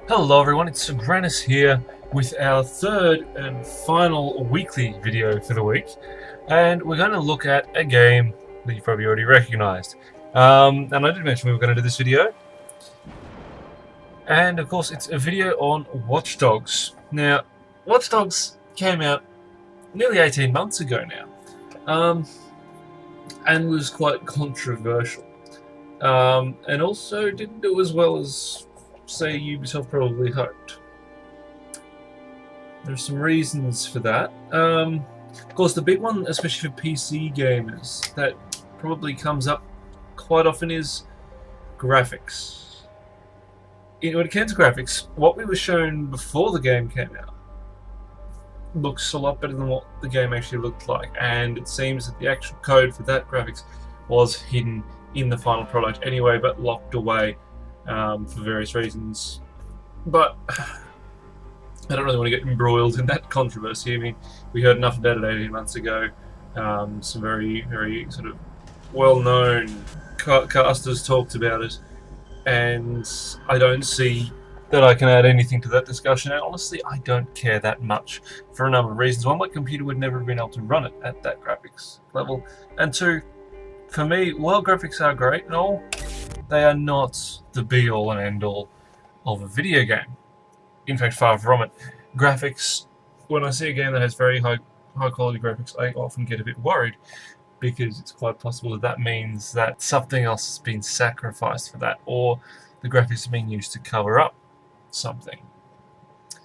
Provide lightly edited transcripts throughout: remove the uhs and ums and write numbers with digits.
Hello everyone, it's Sagrannus here with our third and final weekly video for the week, and we're going to look at a game that you've probably already recognised. And I did mention we were going to do this video, and of course it's a video on Watch Dogs. Now, Watch Dogs came out nearly 18 months ago now, and was quite controversial, and also didn't do as well as say Ubisoft probably hoped. There's some reasons for that. Of course, the big one, especially for PC gamers, that probably comes up quite often is graphics. When it comes to graphics, what we were shown before the game came out looks a lot better than what the game actually looked like, and it seems that the actual code for that graphics was hidden in the final product anyway, but locked away for various reasons. But I don't really want to get embroiled in that controversy. I mean, we heard enough about it 18 months ago. Some very, very sort of well-known casters talked about it, and I don't see that I can add anything to that discussion. And honestly, I don't care that much for a number of reasons. One, my computer would never have been able to run it at that graphics level, and two, for me, while graphics are great and all, they are not the be-all and end-all of a video game. In fact, far from it. Graphics, when I see a game that has very high quality graphics, I often get a bit worried, because it's quite possible that that means that something else has been sacrificed for that, or the graphics are being used to cover up something. So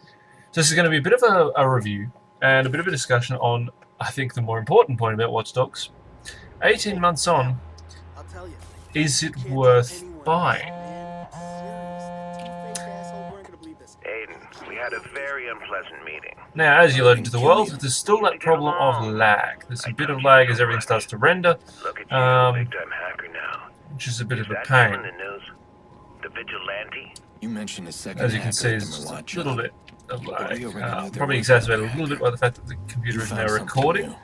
this is going to be a bit of a review and a bit of a discussion on, I think, the more important point about Watch Dogs. 18 months on, is it worth buying? Aiden, we had a very unpleasant meeting. Now, as you load into the world, there's still that problem of lag. There's a bit of lag as everything starts to render, Look at you, big-time hacker now. which is a bit of a That pain. in the news? The vigilante? You mentioned a second. As you can see, there's just a little bit of lag. Probably exacerbated a little bit by the fact that the computer is now recording.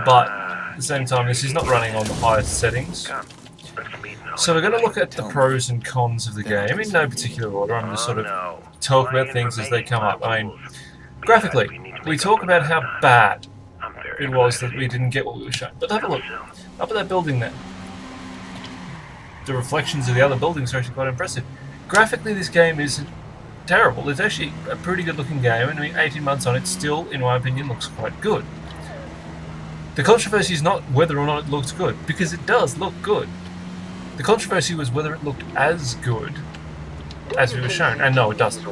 But at the same time, this is not running on the highest settings. Come, let's meet now. So we're going to look at the pros and cons of the game in no particular order. I'm just sort of talk about things as they come up. I mean, graphically, we talk about how bad it was that we didn't get what we were shown. But have a look. Up at that building there. The reflections of the other buildings are actually quite impressive. Graphically, this game isn't terrible. It's actually a pretty good looking game, and I mean, 18 months on it still, in my opinion, looks quite good. The controversy is not whether or not it looks good, because it does look good. The controversy was whether it looked as good as we were shown, and no, it doesn't.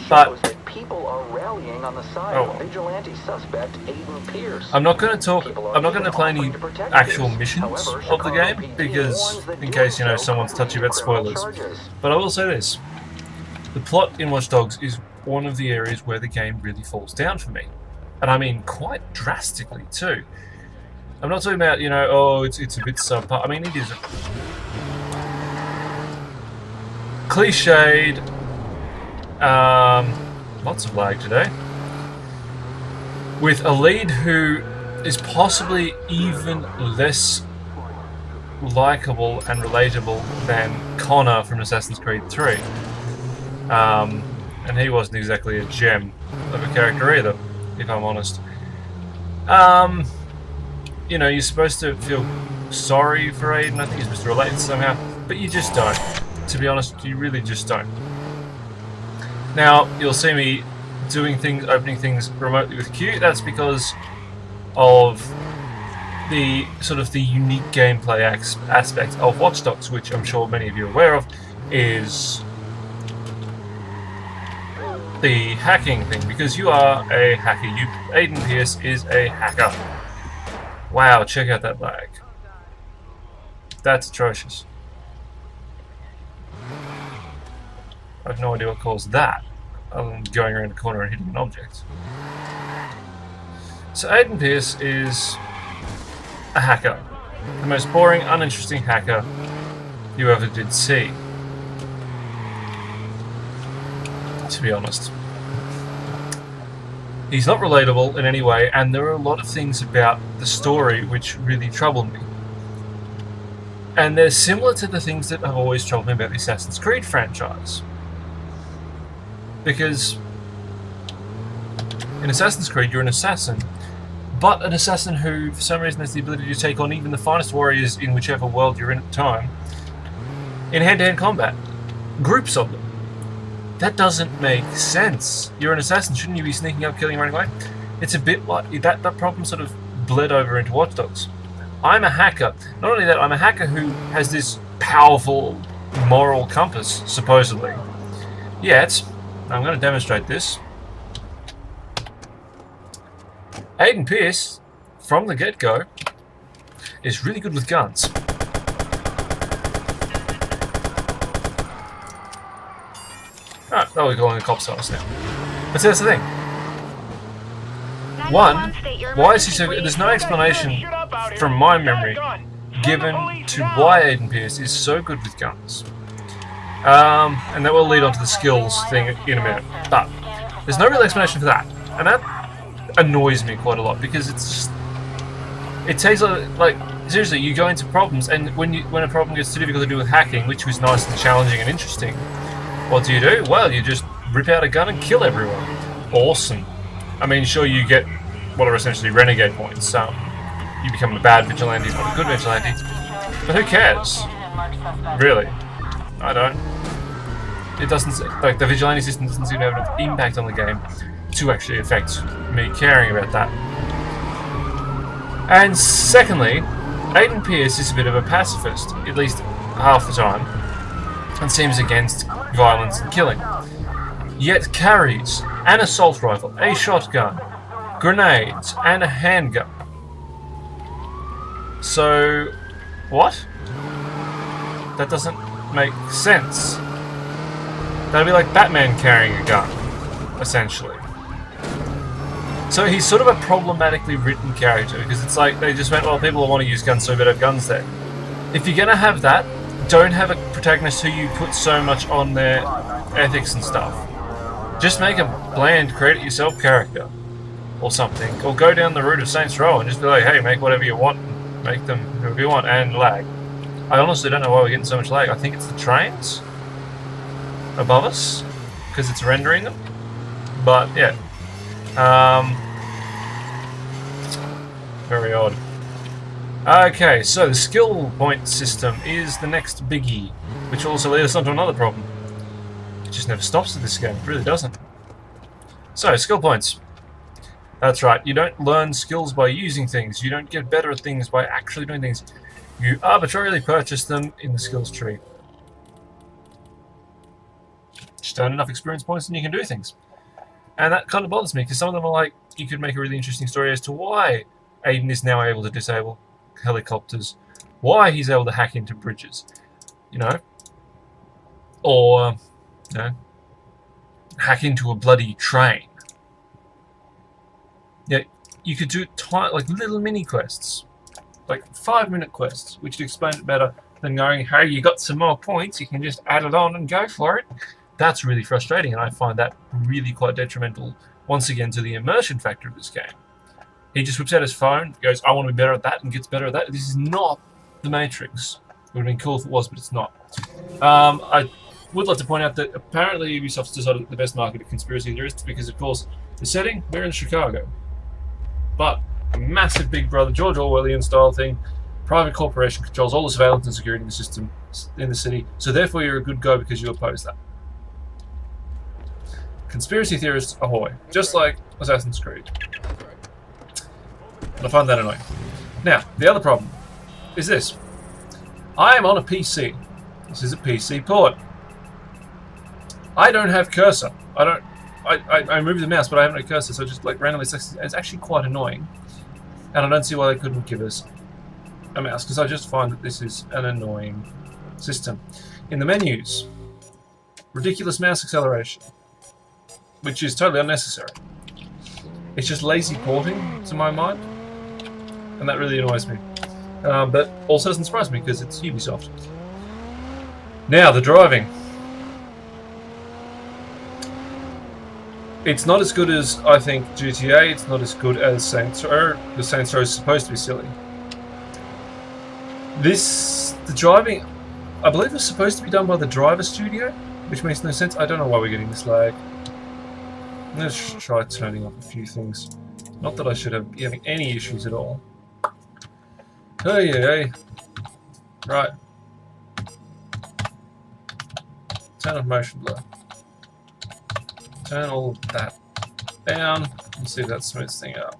But people are rallying on the side of vigilante suspect Aiden Pierce. I'm not going to play any actual missions of the game, because in case someone's touchy about spoilers. But I will say this: the plot in Watch Dogs is one of the areas where the game really falls down for me. And I mean quite drastically too. I'm not talking about, oh, it's a bit subpar. I mean, it is cliched. Lots of lag today. With a lead who is possibly even less likable and relatable than Connor from Assassin's Creed 3. And he wasn't exactly a gem of a character either, if I'm honest. You're supposed to feel sorry for Aiden. I think you're supposed to relate somehow, but you just don't. To be honest, you really just don't. Now, you'll see me doing things, opening things remotely with Q. That's because of the sort of the unique gameplay aspect of Watch Dogs, which I'm sure many of you are aware of, is the hacking thing, because you are a hacker. Aiden Pierce is a hacker. Wow, check out that lag. That's atrocious. I have no idea what caused that, other than going around a corner and hitting an object. So Aiden Pierce is a hacker. The most boring, uninteresting hacker you ever did see. To be honest. He's not relatable in any way, and there are a lot of things about the story which really trouble me. And they're similar to the things that have always troubled me about the Assassin's Creed franchise. Because in Assassin's Creed, you're an assassin, but an assassin who, for some reason, has the ability to take on even the finest warriors in whichever world you're in at the time in hand-to-hand combat. Groups of them. That doesn't make sense. You're an assassin, shouldn't you be sneaking up, killing, and running away? It's a bit like that problem sort of bled over into Watch Dogs. I'm a hacker. Not only that, I'm a hacker who has this powerful moral compass, supposedly. Yet, I'm going to demonstrate this. Aiden Pearce, from the get-go, is really good with guns. Alright, well, we're calling the cops on us now. But see, that's the thing. One, why is he so good? There's no explanation, from my memory, given to why Aiden Pearce is so good with guns. And that will lead on to the skills thing in a minute. But there's no real explanation for that. And that annoys me quite a lot, because it's just... It takes, like, seriously, you go into problems, and when a problem gets too difficult to do with hacking, which was nice and challenging and interesting, what do? Well, you just rip out a gun and kill everyone. Awesome. I mean, sure, you get what are essentially renegade points. You become a bad vigilante, not a good vigilante. But who cares? Really? I don't. It doesn't, like, the vigilante system doesn't seem to have enough impact on the game to actually affect me caring about that. And secondly, Aiden Pearce is a bit of a pacifist, at least half the time, and seems against violence and killing. Yet carries an assault rifle, a shotgun, grenades, and a handgun. So, what? That doesn't make sense. That'd be like Batman carrying a gun, essentially. So he's sort of a problematically written character, because it's like they just went, well, people want to use guns, so we better have guns there. If you're gonna have that, don't have a protagonist who you put so much on their ethics and stuff. Just make a bland, create-it-yourself character, or something. Or go down the route of Saints Row and just be like, hey, make whatever you want, make them whoever you want, and lag. I honestly don't know why we're getting so much lag. I think it's the trains above us, because it's rendering them. But, yeah. Very odd. Okay, so the skill point system is the next biggie, which will also lead us on to another problem. It just never stops with this game, it really doesn't. So, skill points. That's right, you don't learn skills by using things, you don't get better at things by actually doing things. You arbitrarily purchase them in the skills tree. Just earn enough experience points and you can do things. And that kind of bothers me, because some of them are like, you could make a really interesting story as to why Aiden is now able to disable helicopters, why he's able to hack into bridges, you know, or, you know, hack into a bloody train. Yeah, you could do like little mini quests, like 5-minute quests, which would explain it better than going, hey, you got some more points, you can just add it on and go for it. That's really frustrating, and I find that really quite detrimental, once again, to the immersion factor of this game. He just whips out his phone, goes, I want to be better at that, and gets better at that. This is not The Matrix. It would have been cool if it was, but it's not. I would like to point out that apparently Ubisoft's decided that the best market of conspiracy theorists, because, of course, the setting, we're in Chicago. But a massive Big Brother, George Orwellian style thing, private corporation controls all the surveillance and security in the system in the city, so therefore you're a good guy because you oppose that. Conspiracy theorists, ahoy. Just like Assassin's Creed. I find that annoying. Now, the other problem is this. I am on a PC. This is a PC port. I don't have cursor. I move the mouse, but I have no cursor, so it just like randomly selects. It's actually quite annoying. And I don't see why they couldn't give us a mouse, because I just find that this is an annoying system. In the menus, ridiculous mouse acceleration, which is totally unnecessary. It's just lazy porting, to my mind. And that really annoys me. But also doesn't surprise me, because it's Ubisoft. Now, the driving. It's not as good as, I think, GTA. It's not as good as Saints Row. The Saints Row is supposed to be silly. The driving, I believe, was supposed to be done by the driver studio, which makes no sense. I don't know why we're getting this lag. Let's try turning off a few things. Not that I should be having any issues at all. Hey, hey. Right. Turn off motion blur. Turn all of that down and see if that smooths thing out.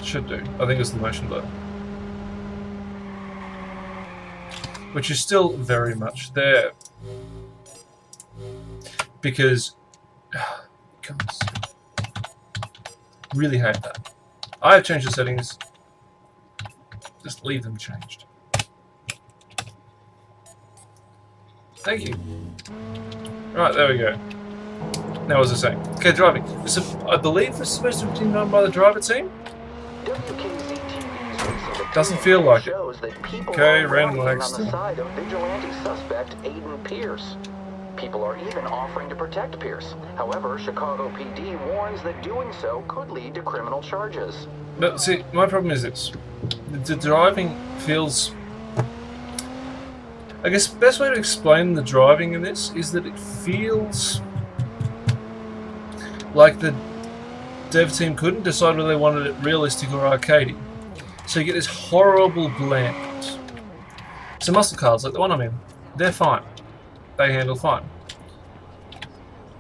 Should do. I think it's the motion blur. Which is still very much there. Because gosh, really hate that. I have changed the settings. Just leave them changed. Thank you. Right, there we go. Now, what was I saying? Okay, driving. So, I believe this is supposed to be done by the driver team. Doesn't feel like it. Okay, random lags on the side of vigilante suspect Aiden Pierce. People are even offering to protect Pierce. However, Chicago PD warns that doing so could lead to criminal charges. But see, my problem is this. The driving feels... I guess the best way to explain the driving in this is that it feels like the dev team couldn't decide whether they wanted it realistic or arcadey. So you get this horrible blend. So muscle cars, like the one I'm in, they're fine. They handle fine.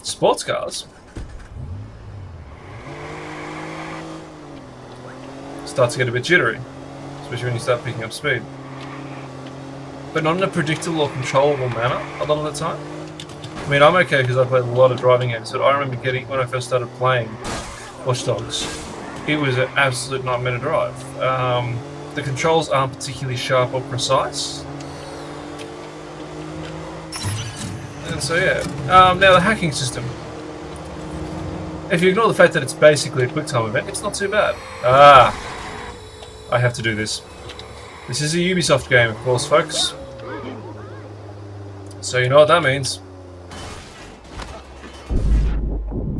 Sports cars start to get a bit jittery, especially when you start picking up speed. But not in a predictable or controllable manner a lot of the time. I mean, I'm okay because I played a lot of driving games, but I remember getting, when I first started playing Watch Dogs, it was an absolute nightmare to drive. The controls aren't particularly sharp or precise. And so yeah. Now the hacking system. If you ignore the fact that it's basically a QuickTime event, it's not too bad. I have to do this. This is a Ubisoft game, of course, folks. So you know what that means.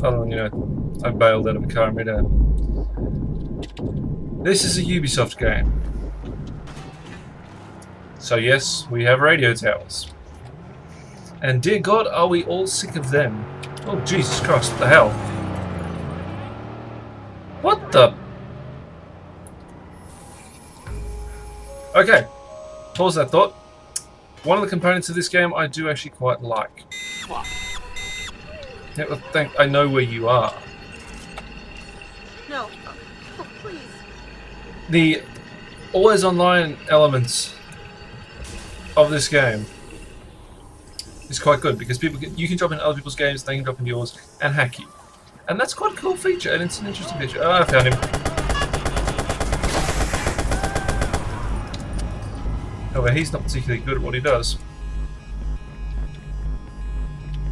Other than, you know, I bailed out of a car in midair. This is a Ubisoft game. So yes, we have radio towers. And dear God, are we all sick of them? Oh Jesus Christ, what the hell? What the? Okay, pause that thought. One of the components of this game I do actually quite like. Yeah, I know where you are. No, oh, please. The always online elements of this game is quite good because you can drop in other people's games, they can drop in yours and hack you. And that's quite a cool feature, and it's an interesting feature. Oh, I found him. However, he's not particularly good at what he does.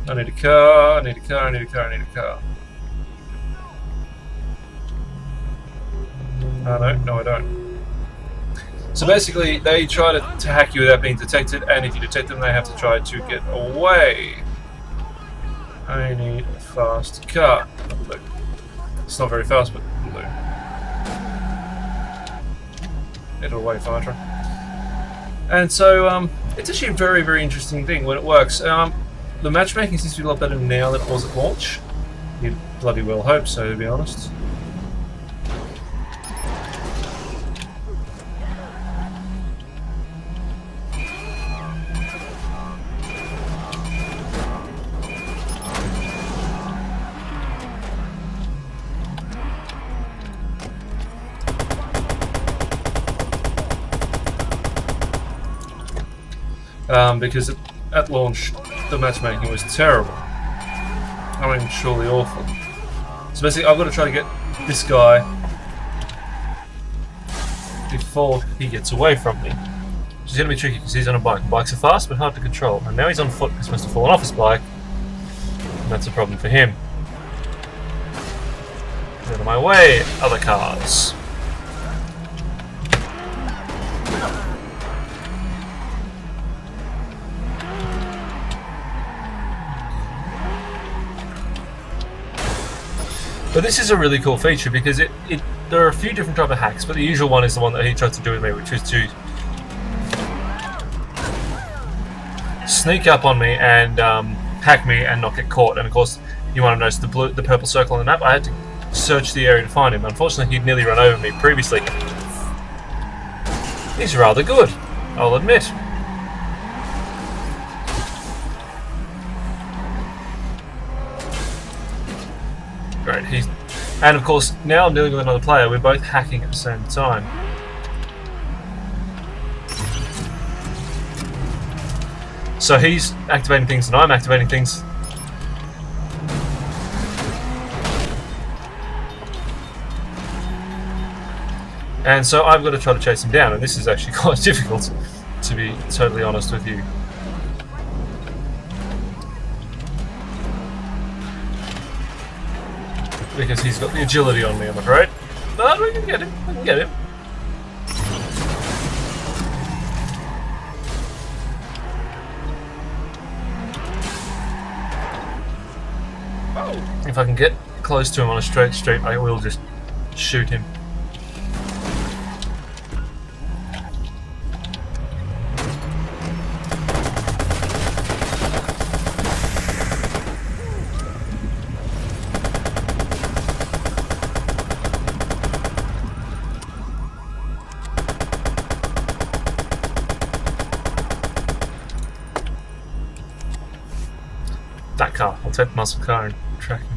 I need a car, I need a car, I need a car, I need a car. Oh no, I don't. So basically, they try to hack you without being detected, and if you detect them, they have to try to get away. I need a fast car. Blue. It's not very fast, but blue. Get away, Fatra. And so, it's actually a very, very interesting thing when it works. The matchmaking seems to be a lot better now than it was at launch. You'd bloody well hope so, to be honest. Because at launch, the matchmaking was terrible. I mean, surely awful. So basically, I've got to try to get this guy before he gets away from me. Which is going to be tricky because he's on a bike. Bikes are fast but hard to control. And now he's on foot because he must have fallen off his bike. And that's a problem for him. Get out of my way, other cars. But this is a really cool feature because there are a few different type of hacks, but the usual one is the one that he tried to do with me, which is to sneak up on me and hack me and not get caught. And of course, you want to notice the purple circle on the map. I had to search the area to find him. Unfortunately, he'd nearly run over me previously. He's rather good, I'll admit. Great, and of course, now I'm dealing with another player. We're both hacking at the same time. So he's activating things and I'm activating things. And so I've got to try to chase him down, and this is actually quite difficult, to be totally honest with you. Because he's got the agility on me, I'm afraid. But we can get him, we can get him. If I can get close to him on a straight street, I will just shoot him. That car. I'll take the muscle car and track him.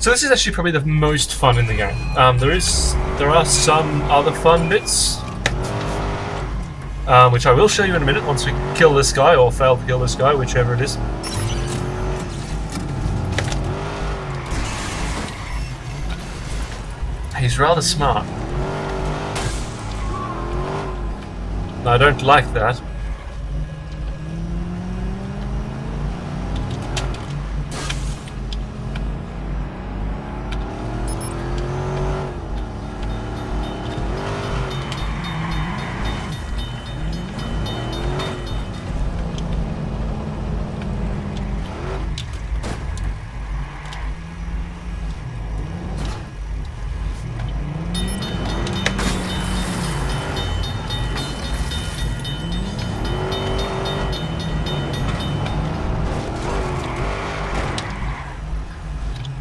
So this is actually probably the most fun in the game. There are some other fun bits, which I will show you in a minute once we kill this guy, or fail to kill this guy, whichever it is. He's rather smart. I don't like that.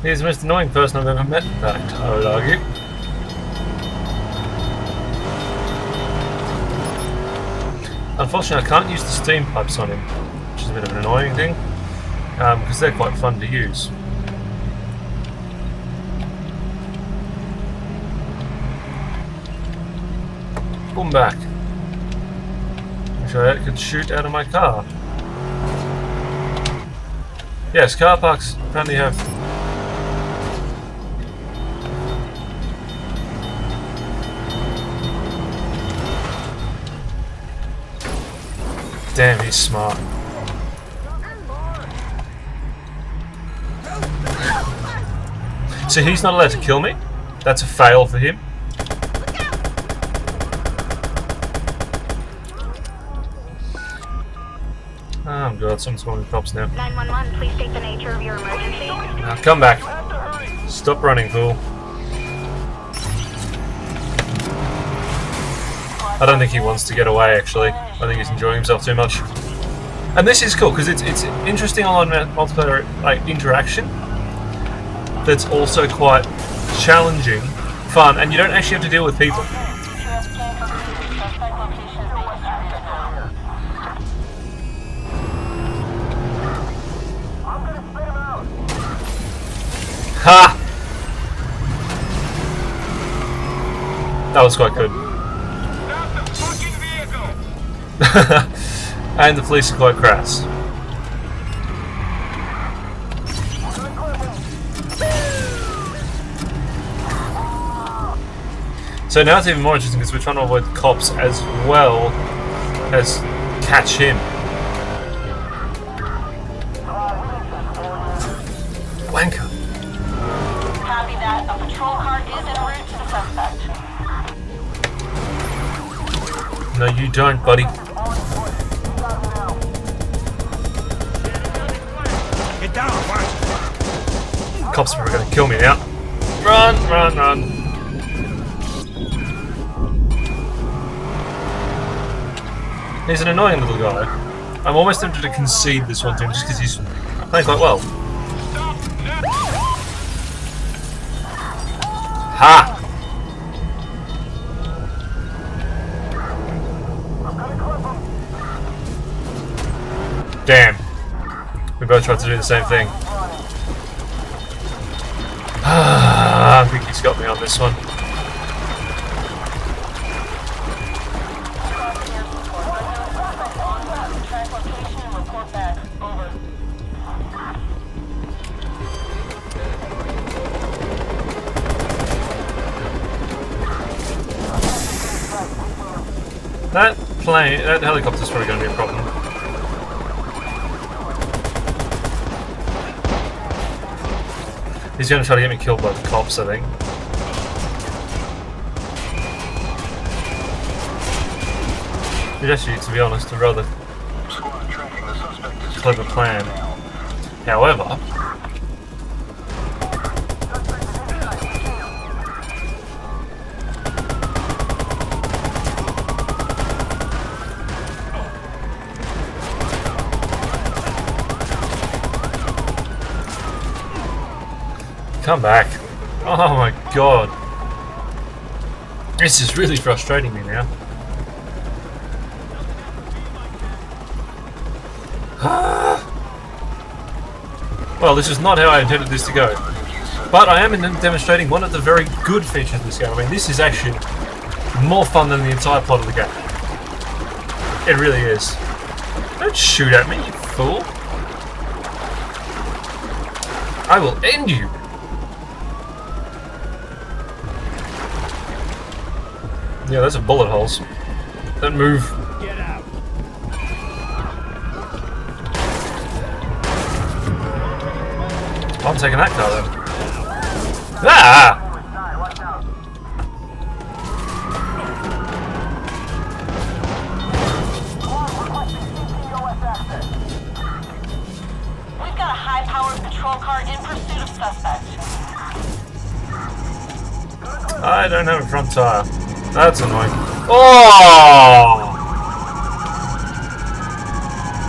He's the most annoying person I've ever met, in fact, I would argue. Unfortunately, I can't use the steam pipes on him, which is a bit of an annoying thing, because they're quite fun to use. Come back. Wish I could shoot out of my car. Yes, car parks apparently have... Damn, he's smart. So he's not allowed to kill me? That's a fail for him. Oh god, someone's calling the cops now. 911, please state the nature of your emergency. Now come back. Stop running, fool. I don't think he wants to get away, actually. I think he's enjoying himself too much. And this is cool, because it's interesting online multiplayer interaction that's also quite challenging, fun, and you don't actually have to deal with people. Ha! That was quite good. And the police are quite crass. So now it's even more interesting because we're trying to avoid the cops as well as catch him. Wanker. Copy that. A patrol car is en route to the suspect. No, you don't, buddy. Get down, watch. Cops are going to kill me now. Run, run, run. He's an annoying little guy. I'm almost tempted to concede this one to him just because he's playing quite well. Ha! Damn. We both tried to do the same thing. I think he's got me on this one. That helicopter's probably going to be a problem. He's going to try to get me killed by the cops, I think. Which actually, to be honest, a rather clever plan. However, come back. Oh my god. This is really frustrating me now. Well, this is not how I intended this to go. But I am demonstrating one of the very good features of this game. I mean, this is actually more fun than the entire plot of the game. It really is. Don't shoot at me, you fool. I will end you. Yeah, those are bullet holes. Don't move. Get out. I'm taking that car then. Ah! We've got a high-powered patrol car in pursuit of suspect. I don't have a front tire. That's annoying. Oh!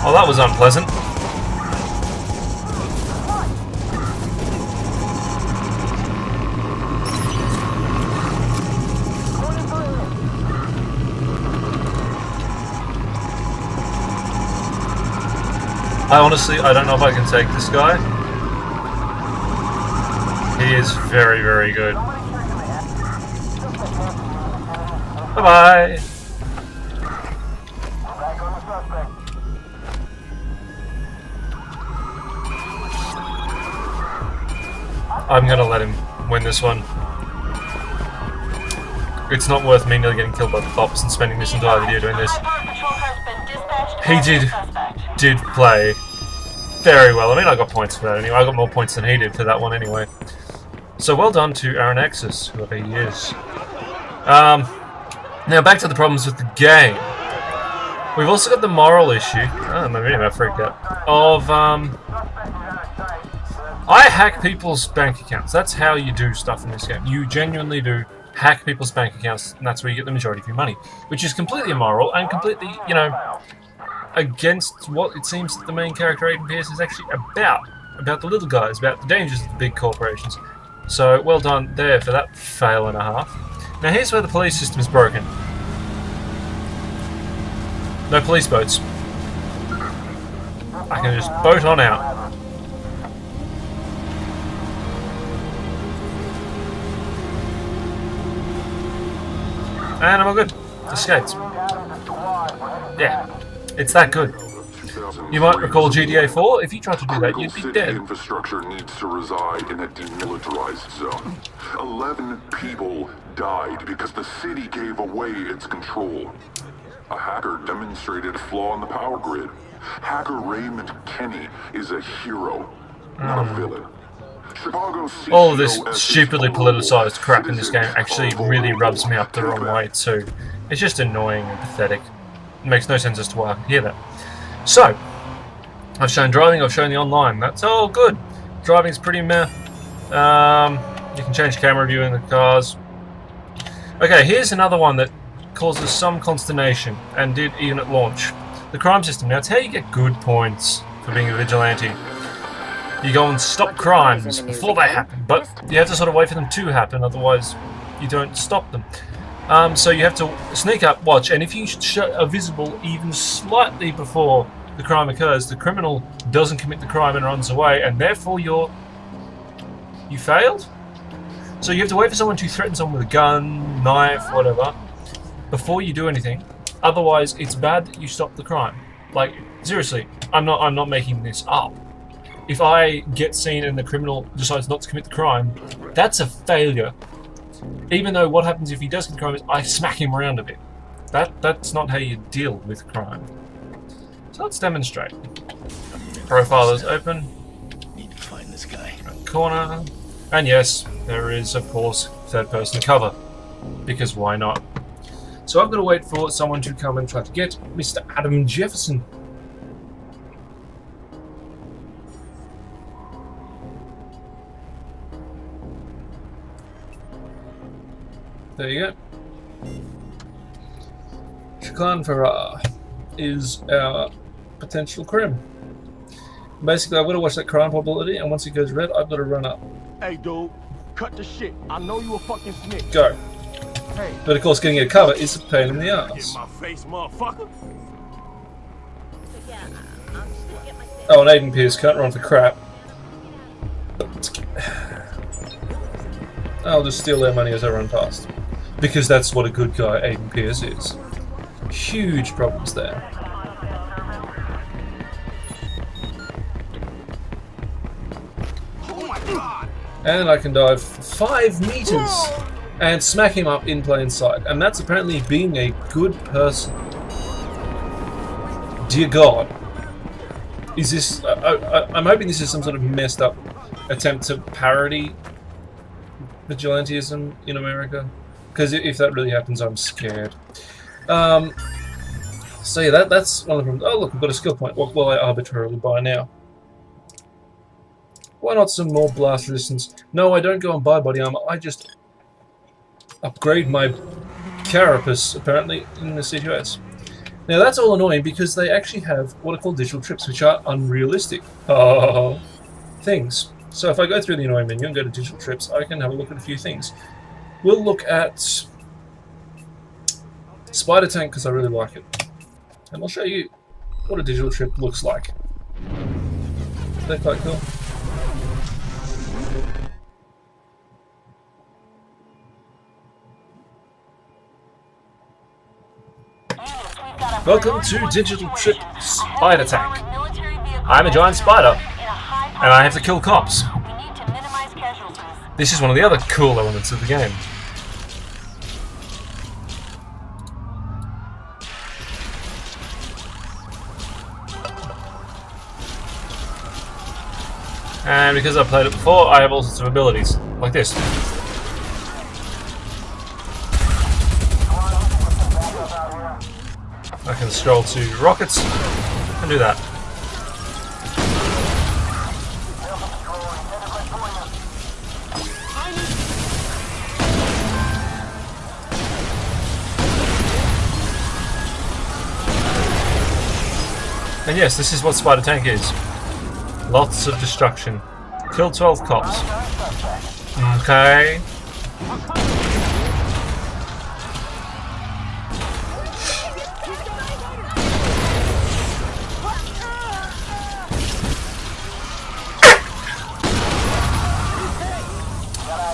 Oh, that was unpleasant. I don't know if I can take this guy. He is very, very good. Bye-bye. I'm gonna let him win this one. It's not worth me nearly getting killed by the cops and spending this entire video doing this. He did play very well. I mean, I got points for that anyway. I got more points than he did for that one anyway. So well done to Sagrannus, whoever he is. Now back to the problems with the game. We've also got the moral issue. Oh, my video freaked out. Of I hack people's bank accounts. That's how you do stuff in this game. You genuinely do hack people's bank accounts, and that's where you get the majority of your money, which is completely immoral and completely, you know, against what it seems that the main character Aiden Pierce is actually about the little guys, about the dangers of the big corporations. So well done there for that fail and a half. Now here's where the police system is broken. No police boats. I can just boat on out. And I'm all good. Escaped. Yeah, it's that good. You might recall GTA 4. If you tried to do that, you'd be dead. Infrastructure needs to reside in a demilitarized zone. 11 people died because the city gave away its control. A hacker demonstrated a flaw in the power grid. Hacker Raymond Kenny is a hero, not a villain. All of this stupidly politicized crap in this game actually really rubs me up the wrong way too. It's just annoying and pathetic. It makes no sense as to why I can hear that. So, I've shown driving, I've shown the online. That's all good. Driving's pretty meh. You can change camera view in the cars. Okay, here's another one that causes some consternation, and did even at launch. the crime system. Now, it's how you get good points for being a vigilante. You go and stop crimes before they happen, but you have to sort of wait for them to happen, otherwise you don't stop them. So you have to sneak up, watch, and if you are visible even slightly before the crime occurs, the criminal doesn't commit the crime and runs away, and therefore you failed? So you have to wait for someone to threaten someone with a gun, knife, whatever, before you do anything. Otherwise, it's bad that you stop the crime. Like, seriously, I'm not making this up. If I get seen and the criminal decides not to commit the crime, that's a failure. Even though what happens if he does commit the crime is I smack him around a bit. That's not how you deal with crime. So let's demonstrate. Profile is open. Need to find this guy. Right corner. And yes, there is, of course, third-person cover. Because why not? So I've got to wait for someone to come and try to get Mr. Adam Jefferson. There you go. Shaklan Farrar is our potential crim. Basically, I've got to watch that crime probability, and once it goes red, I've got to run up. Hey, dude, cut the shit. I know you a fucking snitch. Go. Hey. But of course, getting a cover is a pain in the Get ass. my face, motherfucker. Oh, and Aiden Pierce can't run for crap. I'll just steal their money as I run past. Because that's what a good guy Aiden Pierce is. Huge problems there. Oh my god. And I can dive 5 meters and smack him up in plain sight. And that's apparently being a good person. Dear God. Is this... I'm hoping this is some sort of messed up attempt to parody vigilantism in America. Because if that really happens, I'm scared. So yeah, that's one of them. Oh look, we've got a skill point. What will I arbitrarily buy now? Why not some more blast resistance? No, I don't go and buy body armor. I just upgrade my carapace, apparently, in the CQS. Now that's all annoying because they actually have what are called digital trips, which are unrealistic things. So if I go through the annoying menu and go to digital trips, I can have a look at a few things. We'll look at Spider Tank because I really like it. And I'll show you what a digital trip looks like. They're quite cool. Welcome to Digital Trip Spider Tank. I'm a giant spider, and I have to kill cops. This is one of the other cool elements of the game. And because I've played it before, I have all sorts of abilities, like this. I can scroll to rockets and do that. And yes, this is what Spider Tank is. Lots of destruction. Kill 12 cops. Okay.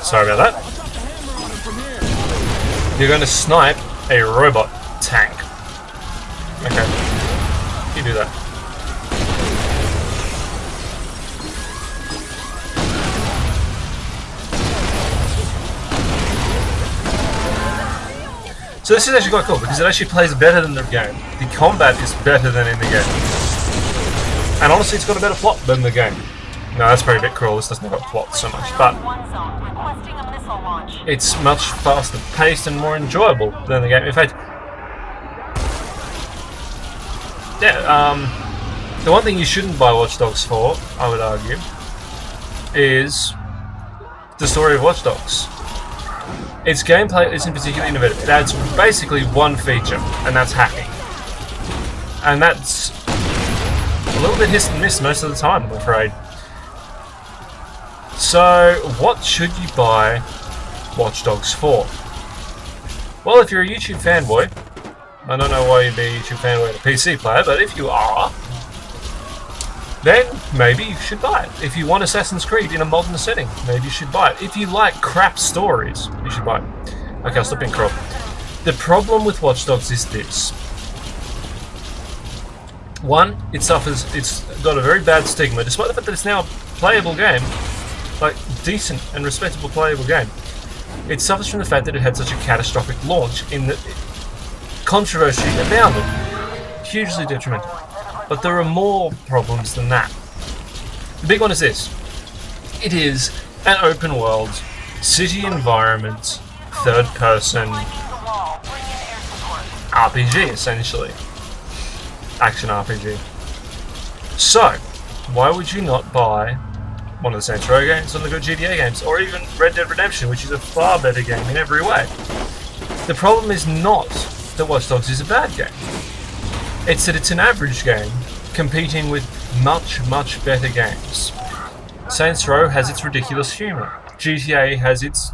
Sorry about that. You're going to snipe a robot tank. Okay. You do that. So this is actually quite cool because it actually plays better than the game. The combat is better than in the game. And honestly, it's got a better plot than the game. No, that's probably a bit cruel. This doesn't have a plot so much, but it's much faster paced and more enjoyable than the game. In fact, yeah, the one thing you shouldn't buy Watch Dogs for, I would argue, is the story of Watch Dogs. Its gameplay isn't particularly innovative. It adds basically one feature, and that's hacking. And that's a little bit hit and miss most of the time, I'm afraid. So, what should you buy Watch Dogs for? Well, if you're a YouTube fanboy, I don't know why you'd be a YouTube fanboy and a PC player, but if you are, then maybe you should buy it. If you want Assassin's Creed in a modern setting, maybe you should buy it. If you like crap stories, you should buy it. Okay, I'll stop being crap. The problem with Watch Dogs is this. One, it's got a very bad stigma, despite the fact that it's now a playable game, like decent and respectable playable game. It suffers from the fact that it had such a catastrophic launch in that controversy abounded. Hugely detrimental. But there are more problems than that. The big one is this. It is an open world, city environment, third person RPG, essentially. Action RPG. So, why would you not buy one of the Saints Row games, one of the good GTA games, or even Red Dead Redemption, which is a far better game in every way? The problem is not that Watch Dogs is a bad game. It's that it's an average game competing with much, much better games. Saints Row has its ridiculous humour. GTA has its,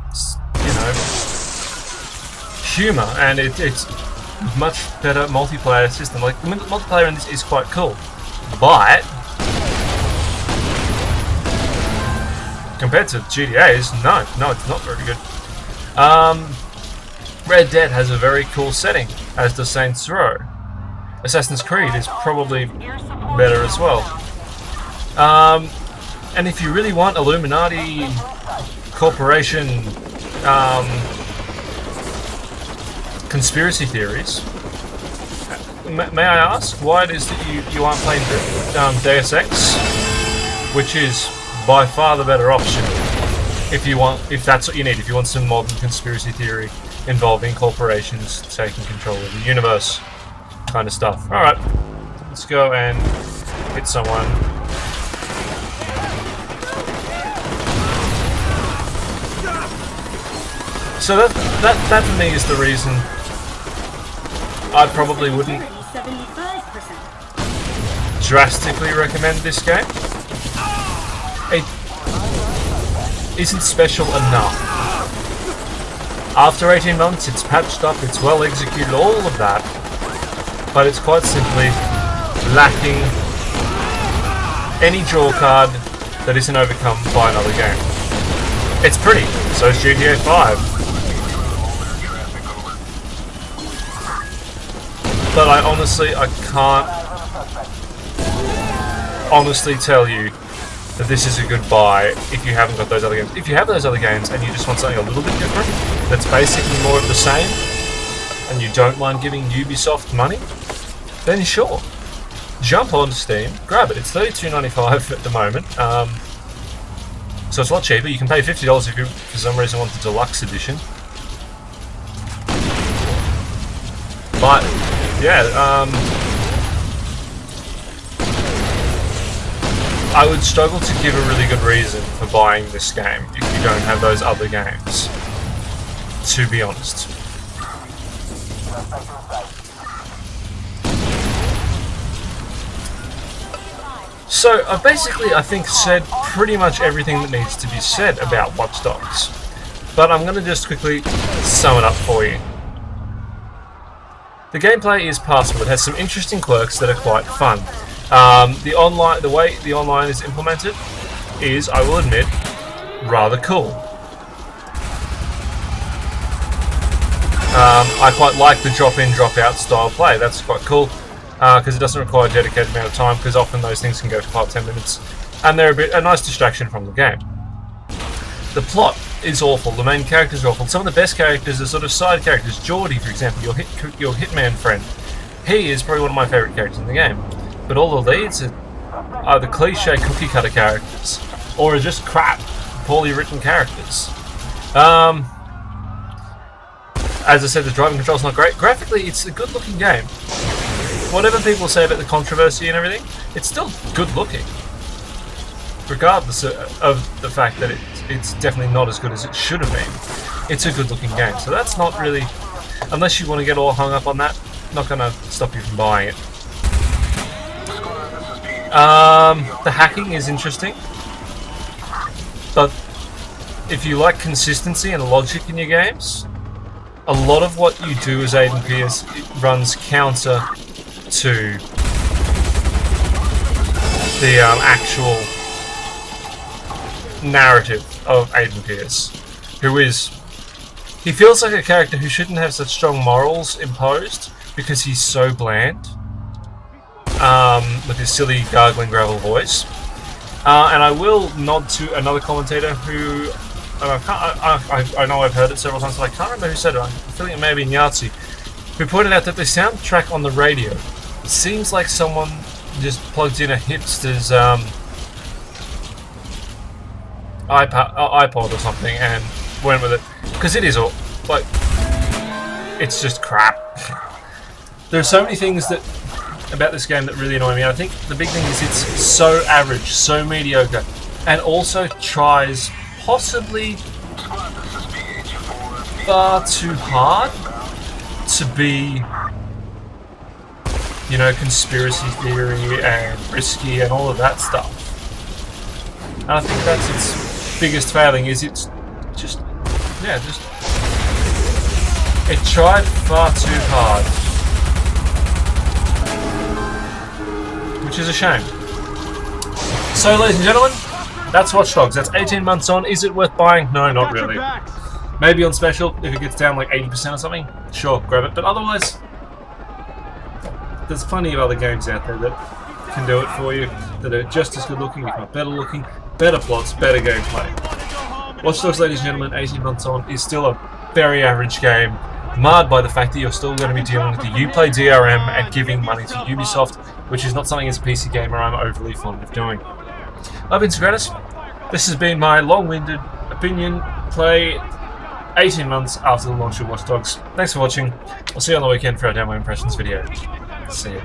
humour, and it's much better multiplayer system. Like, the multiplayer in this is quite cool, but compared to GTA's, no, it's not very good. Red Dead has a very cool setting, as does Saints Row. Assassin's Creed is probably better as well. And if you really want Illuminati corporation conspiracy theories, may I ask why it is that you aren't playing Deus Ex, which is by far the better option if that's what you need, if you want some modern conspiracy theory involving corporations taking control of the universe kind of stuff. Alright, let's go and hit someone. So that for me is the reason I probably wouldn't drastically recommend this game. It isn't special enough. After 18 months, it's patched up, it's well executed, all of that, but it's quite simply lacking any draw card that isn't overcome by another game. It's pretty, so is GTA 5. But I can't honestly tell you that this is a good buy if you haven't got those other games. If you have those other games and you just want something a little bit different, that's basically more of the same, and you don't mind giving Ubisoft money, then sure. Jump onto Steam, grab it. It's $32.95 at the moment. So it's a lot cheaper. You can pay $50 if you, for some reason, want the deluxe edition. But yeah, I would struggle to give a really good reason for buying this game if you don't have those other games, to be honest. So I've basically, I think, said pretty much everything that needs to be said about Watch Dogs, but I'm going to just quickly sum it up for you. The gameplay is passable. It has some interesting quirks that are quite fun. The way the online is implemented is, I will admit, rather cool. I quite like the drop-in, drop-out style play. That's quite cool because it doesn't require a dedicated amount of time, because often those things can go for 5-10 minutes, and they're a nice distraction from the game. The plot is awful. The main characters are awful. Some of the best characters are sort of side characters. Geordie, for example, your hitman friend. He is probably one of my favourite characters in the game. But all the leads are either cliche cookie cutter characters or are just crap, poorly written characters. As I said, the driving control's not great. Graphically, it's a good looking game. Whatever people say about the controversy and everything, it's still good looking. Regardless of the fact that it's definitely not as good as it should have been. It's a good looking game. So that's not really, unless you want to get all hung up on that, not going to stop you from buying it. The hacking is interesting, but if you like consistency and logic in your games, a lot of what you do as Aiden Pierce runs counter to the actual narrative of Aiden Pierce, who he feels like a character who shouldn't have such strong morals imposed because he's so bland, with his silly gargling gravel voice. And I will nod to another commentator who, I know I've heard it several times, but I can't remember who said it. I'm feeling it may be Nyazi, who pointed out that the soundtrack on the radio seems like someone just plugged in a hipster's iPod or something and went with it, because it is all like, it's just crap. There are so many things about this game that really annoy me. I think the big thing is it's so average, so mediocre, and also tries possibly far too hard to be, you know, conspiracy theory and risky and all of that stuff. And I think that's its biggest failing, is it's just it tried far too hard, which is a shame. So, ladies and gentlemen, that's Watch Dogs. That's 18 months on. Is it worth buying? No, not really. Maybe on special, if it gets down like 80% or something, sure, grab it. But otherwise, there's plenty of other games out there that can do it for you, that are just as good looking, if not better looking, better plots, better gameplay. Watch Dogs, ladies and gentlemen, 18 months on, is still a very average game, marred by the fact that you're still going to be dealing with the Uplay DRM and giving money to Ubisoft, which is not something as a PC gamer I'm overly fond of doing. I've been Sagrannus. This has been my long-winded opinion play 18 months after the launch of Watch Dogs. Thanks for watching. I'll see you on the weekend for our demo impressions video. See you.